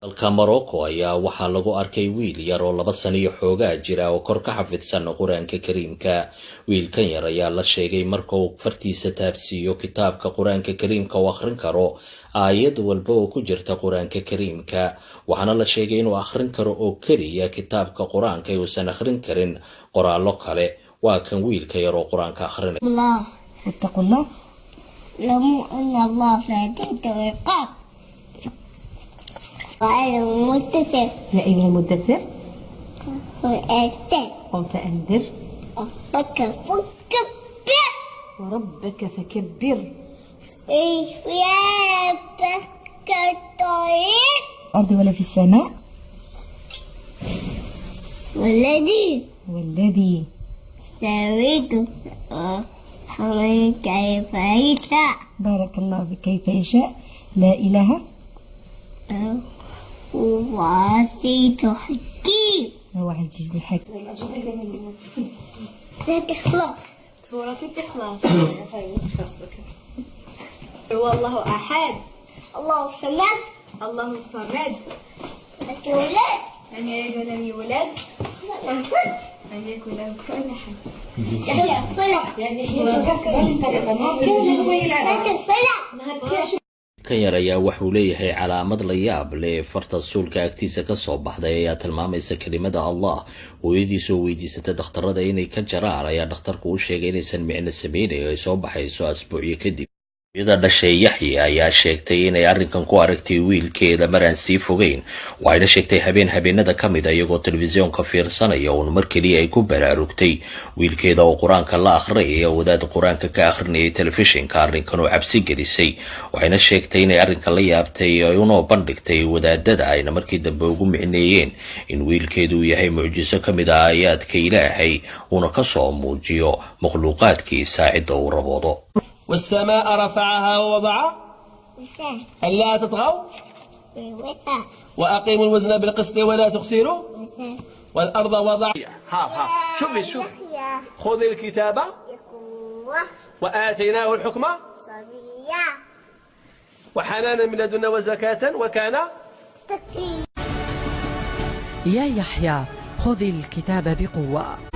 dalka Morocco ayaa waxaa lagu arkay wiil yar oo 2 sano iyo xoogaa jira oo kor ka xafidsan Quraanka Kariimka. Wiilkan yar ayaa la sheegay marka uu fartiisa taabsiyo kitaabka Quraanka Kariimka oo akhrin karo aayad walba oo ku jirta Quraanka Kariimka, waxaana la sheegay inuu akhrin karo oo kaliya kitaabka Quraanka uusan akhrin karin qoraallo kale. waa kan wiilka yar oo Quraanka akhrinaya. Allah wattaqullah lamu anna Allah fa'adta waqab المدثر يا أيها المدثر فأنذر قم فأنذر ربك فكبر وربك فكبر ثيابك الطير الأرض ولا في السماء والذي سويت كيف يشاء بارك الله فيك كيف يشاء لا إله وعزيز حكيم هو عزيز الحكيم. ذاك إخلاص سورة الإخلاص. هو الله أحد الله الصمد الله الصمد لم يولد لم يلد ولم يولد لم يكن له كفوا أحد. kan yar ayaa wuxuu leeyahay calaamad la yaab leh. farta suulka agtiisa ka soo baxday ayaa tilmaamaysa kelimada Allah. hooyadiisa oo weydiisatay dhakhtarada inay ka jaraan ayaa dhakhtarku u sheegay inaysan micno samaynayn oo ay soo baxayso asbuucyo kadib. iyada dhashay Yaxya ayaa sheegtay inay arrinkan ku aragtay wiilkeeda maraan sii fogeyn. waxayna sheegtay habeenada ka mid iyagoo telefisyoonka fiirsanaya oo mar kaliya ay ku baraarugtay wiilkeeda oo Quraanka la akhriyay oo wadaad Quraanka ka akhrinayay telefishinka. arrinkan oo cabsi gelisay. waxayna sheegtay inay arrinkan la yaabtay oo una bandhigtay wadaadada ayna markii dambe ugu micneeyeen in wiilkeedu yahay mucjiso ka mid ah aayaadka Ilaahay una ka soo muujiyo makhluuqaadkiisa cidda uu raboodo. والسماء رفعها ووضع ألا تطغوا وأقيموا الوزن بالقسط ولا تخسروا والأرض وضع. شوفي خذ الكتاب وآتيناه الحكم وحنانا من لدنا وزكاة وكان يا يحيى خذ الكتاب بقوة.